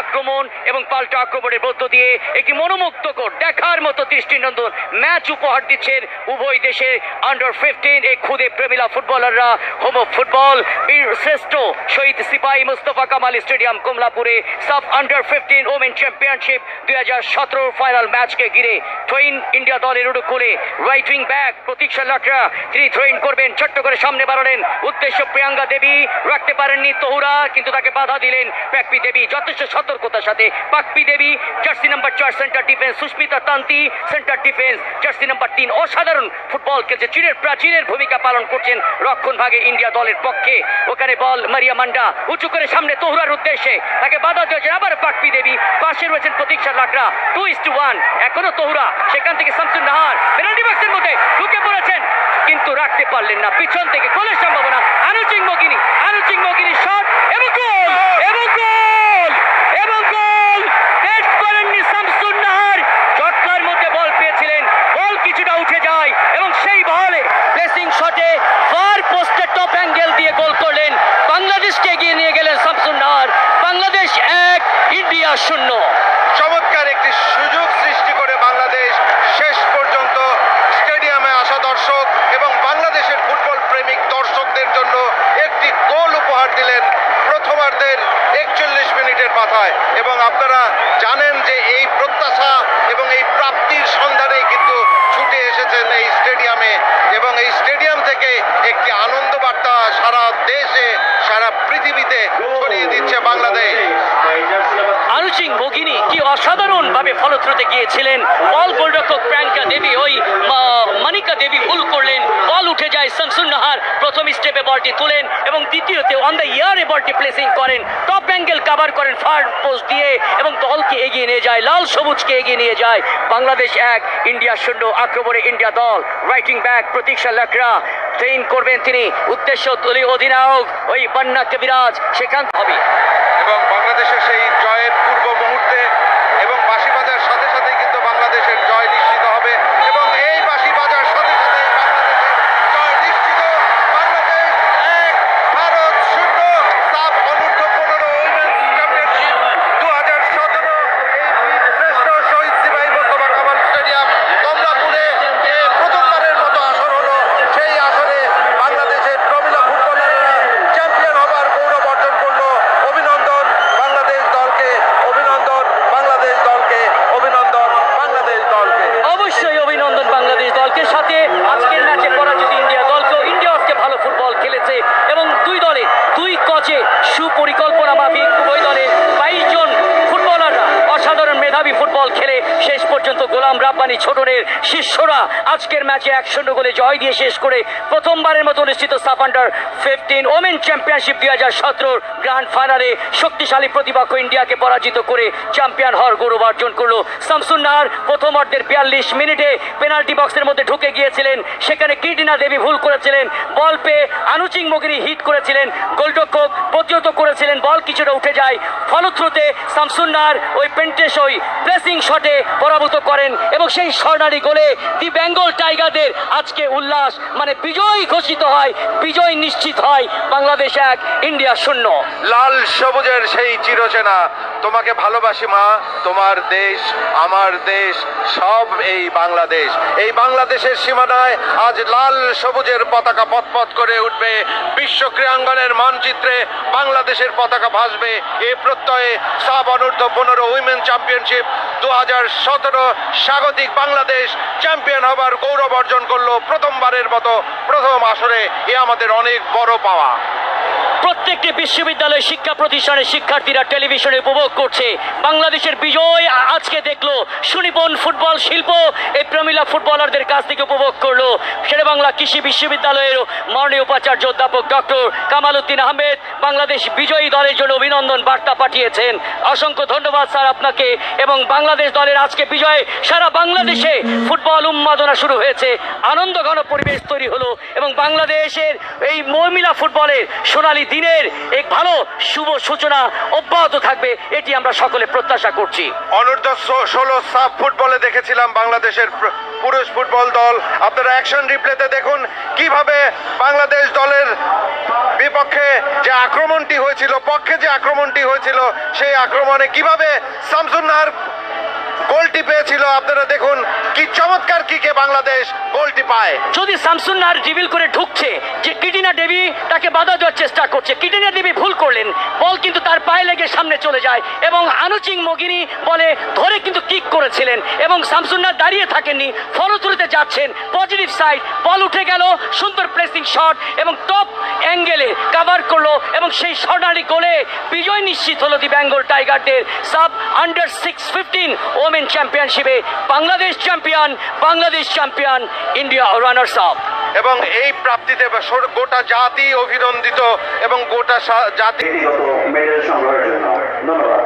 আক্রমণ এবং পাল্টা আক্রমণের মধ্য দিয়ে একটি মনোমুগ্ধকর দেখার মতো দৃষ্টিনন্দন ম্যাচ উপহার দিচ্ছেন উভয় দেশের আন্ডার-15 এই খুদে প্রেমিলা ফুটবলাররা। হোম অফ ফুটবল বীর শ্রেষ্ঠ শহীদ সিপাহী মুস্তফা কামাল স্টেডিয়াম কমলাপুরে sub under women championship 2017 final ম্যাচকে ঘিরে থ্রোইন ইন্ডিয়া দলের অনুকূলে রাইট উইং ব্যাক প্রতীক্ষা লাকড়া তিনি থ্রোইন করবেন, ছোট্ট করে সামনে বাড়ালেন, উদ্দেশ্য প্রিয়াঙ্কা দেবী, রাখতে পারেননি তহুরা কিন্তু তাকে বাধা দিলেন পাকপি দেবী যথেষ্ট সতর্কতার সাথে। Pakpi Devi jersey number 4 centre defence, Sushmita Tanti centre defence, jersey number 3 অসাধারণ ফুটবল খেলছে, চীনের প্রাচীনের ভূমিকা পালন করছেন রক্ষণ ভাগে ইন্ডিয়া দলের পক্ষে। ওখানে বল মারিয়া মান্ডা উঁচু করে সামনে তহুরার উদ্দেশ্যে, তাকে বাধা দিয়েছেন আবার পাকপি দেবী, পাশে রয়েছেন প্রতীক্ষা লাকড়া, 2:1 এখনো তহুরা, সেখান থেকে শামসুন নাহার পেনাল্টি বক্সের মধ্যে ঢুকে পড়েছেন কিন্তু রাখতে পারলেন না, পিছন থেকে গোলের সম্ভাবনা। আনুচিং মগিনি শট এবং গোল এবং গোল এবং গোল! বেট করেননি শামসুন নাহার, চটকার মধ্যে বল পেয়েছিলেন, বল কিছুটা উঠে যায় এবং সেই বলে প্লেসিং শটে ফার পোস্টের টপ অ্যাঙ্গেল দিয়ে গোল করলেন, বাংলাদেশকে এগিয়ে নিয়ে গেলেন শামসুন নাহার। বাংলাদেশ 1 ইন্ডিয়া 0। চমৎকার একটি সুযোগ সৃষ্টি করে বাংলাদেশ শেষ পর্যন্ত স্টেডিয়ামে আসা দর্শক এবং বাংলাদেশের ফুটবল প্রেমিক দর্শকদের জন্য একটি গোল উপহার দিলেন প্রথমার্ধের 41 মিনিটের মাথায়। এবং আপনারা জানেন যে এই প্রত্যাশা এবং এই প্রাপ্তির সন্ধানেই কিন্তু ছুটে এসেছেন এই স্টেডিয়ামে এবং এই স্টেডিয়াম থেকে একটি আনন্দ বার্তা সারা দেশে সারা পৃথিবীতে ছড়িয়ে দিচ্ছে বাংলাদেশ। আনুচিং মগিনি কি অসাধারণ ভাবে ফলশ্রুতে গিয়েছিলেন, বল গোলরক্ষক প্রিয়াঙ্কা দেবী ওই মানিকা দেবী ভুল করলেন, বল উঠে যায়, শামসুন নাহার প্রথম স্টেপে বলটি তুলেন এবং দ্বিতীয়তে অন দ্য ইয়ারে বলটি প্লেসিং করেন, টপ অ্যাঙ্গেল কভার করেন ফার পোস্ট দিয়ে এবং দলকে এগিয়ে নিয়ে যায়, লাল সবুজকে এগিয়ে নিয়ে যায়। বাংলাদেশ 1 ইন্ডিয়া 0। আক্রমণে ইন্ডিয়া দল রাইটিং ব্যাক প্রতীক্ষা লাকড়া ট্রেন করবেন তিনি, উদ্দেশ্য দলীয় অধিনায়ক ওই বন্যা কবিরাজ সেখান হবে এবং বাংলাদেশের সেই জয়ের পূর্ব মুহূর্তে এবং বাঁশি বাজার সাথে সাথেই কিন্তু বাংলাদেশের জয় নিশ্চিত হবে এবং এই বাঁশি বাজার সাথে সাথে বাংলাদেশের জয় নিশ্চিত। বাংলাদেশ 1 ভারত 0 সাব অনূর্ধ্ব 15 উইমেন্স চ্যাম্পিয়নশিপ 2017 এই শ্রেষ্ঠ শহীদ সিপাহী মোস্তফা কামাল স্টেডিয়াম কমলাপুরে প্রথমবারের মতো আসর হলো। সেই আসরে বাংলাদেশের প্রমিলা ফুটবলাররা চ্যাম্পিয়ন হবার গৌরব অর্জন করলো। অভিনন্দন বাংলাদেশ দলকে, অভিনন্দন বাংলাদেশ দলকে, অভিনন্দন বাংলাদেশ দলকে। অবশ্যই অভিনন্দন বাংলাদেশ দলকে। সাথে আজকের ম্যাচে পরাজিত ইন্ডিয়া দলকেও, ইন্ডিয়া আজকে ভালো ফুটবল খেলেছে এবং দুই দলে দুই কোচে সুপরিকল্পনা মাফিক উভয় দলে 22 জন ফুটবলাররা অসাধারণ মেধাবী ফুটবল খেলে শেষ পর্যন্ত গোলাম রাব্বানি ছোটনের শিষ্যরা আজকের ম্যাচে 1-0 গোলে জয় দিয়ে শেষ করে প্রথমবারের মতো অনুষ্ঠিত sub under women championship 2017 grand ফাইনালে শক্তিশালী প্রতিপক্ষ ইন্ডিয়াকে পরাজিত করে চ্যাম্পিয়ন হওয়ার গৌরব অর্জন করলো। শামসুন নাহার প্রথমার্ধের 42 মিনিটে পেনাল্টি বক্সের মধ্যে ঢুকে গিয়েছিলেন, সেখানে কৃটিনা দেবী ভুল করেছিলেন, বল পেয়ে আনুচিং মগিনি হিট করেছিলেন, গোলরক্ষক প্রতিহত করেছিলেন, বল কিছুটা উঠে যায়, ফলশ্রুতে শামসুন নাহার ওই পেন্টেস ওই প্লেসিং শটে পরাভূত করেন এবং সেই স্বর্ণালী গোলে দি বেঙ্গল টাইগারদের আজকে উল্লাস, মানে বিজয় ঘোষিত হয়, বিজয় নিশ্চিত হয়। বাংলাদেশ 1 ইন্ডিয়া 0। লাল সবুজের সেই চিরচেনা তোমাকে ভালোবাসি মা, তোমার দেশ আমার দেশ সব এই বাংলাদেশ। এই বাংলাদেশের সীমানায় আজ লাল সবুজের পতাকা পথপথ করে উঠবে, বিশ্ব ক্রীড়াঙ্গনের মানচিত্রে বাংলাদেশের পতাকা ভাসবে এ প্রত্যয়ে সাব অনূর্ধ্ব 15 উইমেন চ্যাম্পিয়নশিপ 2017 স্বাগতিক বাংলাদেশ চ্যাম্পিয়ন হবার গৌরব অর্জন করলো প্রথমবারের মতো প্রথম আসরে। এ আমাদের অনেক বড় পাওয়া। প্রত্যেকটি বিশ্ববিদ্যালয় শিক্ষা প্রতিষ্ঠানের শিক্ষার্থীরা টেলিভিশনে উপভোগ করছে বাংলাদেশের বিজয়। আজকে দেখলো সুনিপুণ ফুটবল শিল্প এই প্রমিলা ফুটবলারদের কাছ থেকে উপভোগ করলো শেরেবাংলা কৃষি বিশ্ববিদ্যালয়ের মাননীয় উপাচার্য অধ্যাপক ডক্টর কামাল উদ্দিন আহমেদ। বাংলাদেশ বিজয়ী দলের জন্য অভিনন্দন বার্তা পাঠিয়েছেন। অসংখ্য ধন্যবাদ স্যার আপনাকে। এবং বাংলাদেশ দলের আজকে বিজয়ে সারা বাংলাদেশে ফুটবল উন্মাদনা শুরু হয়েছে, আনন্দঘন পরিবেশ তৈরি হলো এবং বাংলাদেশের এই মহিলা ফুটবলের সোনালী দিনের এক ভালো শুভ সূচনা অব্যাহত থাকবে, এটি আমরা সকলে প্রত্যাশা করছি। অনূর্ধ্ব 16 সাব ফুটবলে দেখেছিলাম বাংলাদেশের পুরুষ ফুটবল দল। আপনারা অ্যাকশন রিপ্লেতে দেখুন কিভাবে বাংলাদেশ দলের বিপক্ষে যে আক্রমণটি হয়েছিল, পক্ষে যে আক্রমণটি হয়েছিল, সেই আক্রমণে কিভাবে শামসুন্নাহার গোলটি পেয়েছিল। আপনারা দেখুন কি চমৎকার কিকে বাংলাদেশ গোলটি পায়। যদি শামসুন্নাহার রিভিল করে ঢুকছে যে কিটিনা দেবী তাকে বাধা দেওয়ার চেষ্টা করছে, কিটিনা দেবী ভুল করলেন, বল কিন্তু তার পায়ে লেগে সামনে চলে যায় এবং আনুচিং মগিনী বলে ধরে কিন্তু কিক করেছিলেন এবং শামসুন্নাহার দাঁড়িয়ে থাকেননি, ফলো থ্রুতে যাচ্ছেন পজিটিভ সাইড, বল উঠে গেল, সুন্দর প্রেসিং শট এবং টপ অ্যাঙ্গেলে কাভার করলো এবং সেই স্বর্ণালী গোলে বিজয় নিশ্চিত হলো দি বেঙ্গল টাইগারদের। সাব আন্ডার 6-15 ওমেন চ্যাম্পিয়নশিপে Bangladesh champion, India runners up. এবং এই প্রাপ্তিতে গোটা জাতি অভিনন্দিত এবং গোটা জাতি ব্যক্তিগত মেডেল সংগ্রহের জন্য ধন্যবাদ।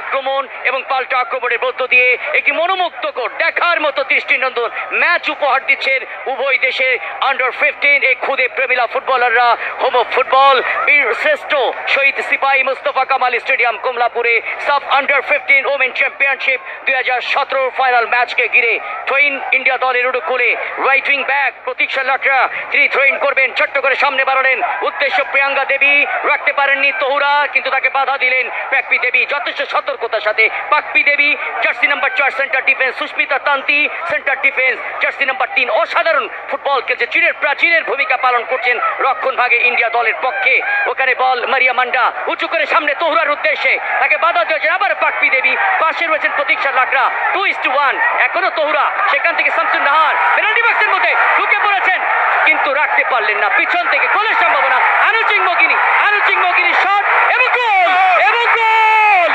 আক্রমণ এবং পাল্টা আক্রমণের মধ্য দিয়ে একটি মনোমুগ্ধকর দেখার মতো দৃষ্টিনন্দন ম্যাচ উপহার দিচ্ছেন উভয় দেশে আন্ডার 15 এই খুদে প্রেমিলা ফুটবলাররা। হোম অফ ফুটবল বীর শ্রেষ্ঠ শহীদ সিপাহী মুস্তফা কামাল স্টেডিয়াম কমলাপুরে sub under 15 women championship 2017 final ম্যাচকে ঘিরে থ্রোইন ইন্ডিয়া দলের অনুকূলে রাইট উইং ব্যাক প্রতীক্ষা লাকড়া তিনি থ্রোইন করবেন, ছোট্ট করে সামনে বাড়ালেন, উদ্দেশ্য প্রিয়াঙ্কা দেবী, রাখতে পারেননি তহুরা কিন্তু তাকে বাধা দিলেন পাকপি দেবী যথেষ্ট সতর্কতার সাথে। Pakpi Devi jersey number 4 centre defence, Sushmita Tanti centre defence, jersey number 3 অসাধারণ ফুটবল খেলছে, চীনের প্রাচীনের ভূমিকা পালন করছেন রক্ষণ ভাগে ইন্ডিয়া দলের পক্ষে। ওখানে বল মারিয়া মান্ডা উঁচু করে সামনে তহুরার উদ্দেশ্যে, তাকে বাধা দিয়েছেন আবার পাকপি দেবী, পাশে রয়েছেন প্রতীক্ষা লাকড়া, 2:1 এখনো তহুরা, সেখান থেকে শামসুন নাহার পেনাল্টি বক্সের মধ্যে ঢুকে পড়েছেন কিন্তু রাখতে পারলেন না, পিছন থেকে গোলের সম্ভাবনা, অনুচিং মগিনী শট এবং গোল এবং গোল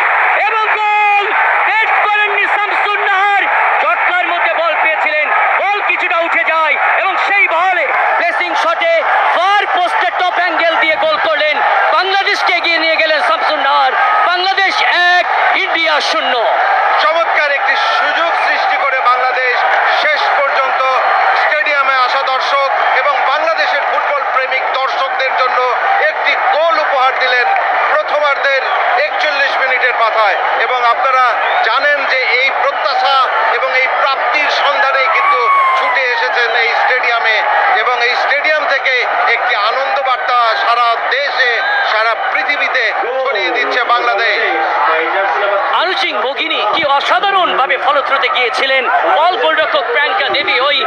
এবং গোল। বেট করেননি শামসুন নাহার, চটকার মধ্যে বল পেয়েছিলেন, বল কিছুটা উঠে যায় এবং সেই বলে প্লেসিং শটে ফার পোস্টে টপ অ্যাঙ্গেল দিয়ে গোল করলেন, বাংলাদেশকে এগিয়ে নিয়ে গেলেন শামসুন নাহার। বাংলাদেশ 1 ইন্ডিয়া 0। চমৎকার একটি সুযোগ সৃষ্টি করে বাংলাদেশ শেষ পর্যন্ত স্টেডিয়ামে আসা দর্শক এবং বাংলাদেশের ফুটবল প্রেমিক দর্শকদের জন্য একটি গোল উপহার দিলেন প্রথমার্ধের 41 মিনিটের মাথায়। এবং আপনারা জানেন যে এই প্রত্যাশা এবং এই প্রাপ্তির সন্ধানেই কিন্তু ছুটে এসেছেন এই স্টেডিয়ামে এবং এই স্টেডিয়াম থেকে একটি আনন্দ বার্তা সারা দেশে সারা পৃথিবীতে ছড়িয়ে দিচ্ছে বাংলাদেশ। অনুচিং মগিনী কি অসাধারণ ভাবে ফলশ্রুতে গিয়েছিলেন, বল গোলরক্ষক প্রিয়াঙ্কা দেবী ওই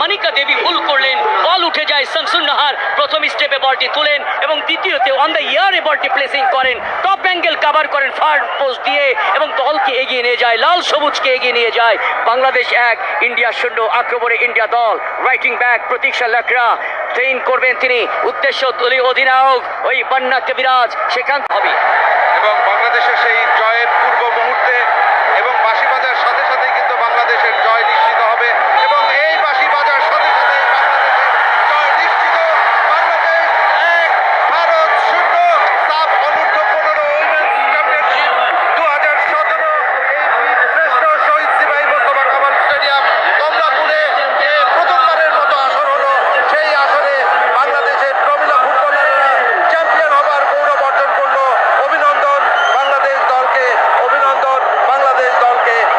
মানিকা দেবী ভুল করলেন, বল উঠে যায়, শামসুন নাহার প্রথম স্টেপে বলটি তুলেন এবং দ্বিতীয়তে অন দ্য ইয়ারে বলটি প্লেসিং করেন, টপ অ্যাঙ্গেল কভার করেন ফার পোস্ট দিয়ে এবং দলকে এগিয়ে নিয়ে যায়, লাল সবুজকে এগিয়ে নিয়ে যায়। বাংলাদেশ 1 ইন্ডিয়া 0। আক্রমণে ইন্ডিয়া দল, রাইটিং ব্যাক প্রতীক্ষা লাকড়া ট্রেন করবেন তিনি, উদ্দেশ্য দলীয় অধিনায়ক ওই বন্যা কবিরাজ সেখান হবে এবং বাংলাদেশের সেই জয়ের পূর্ব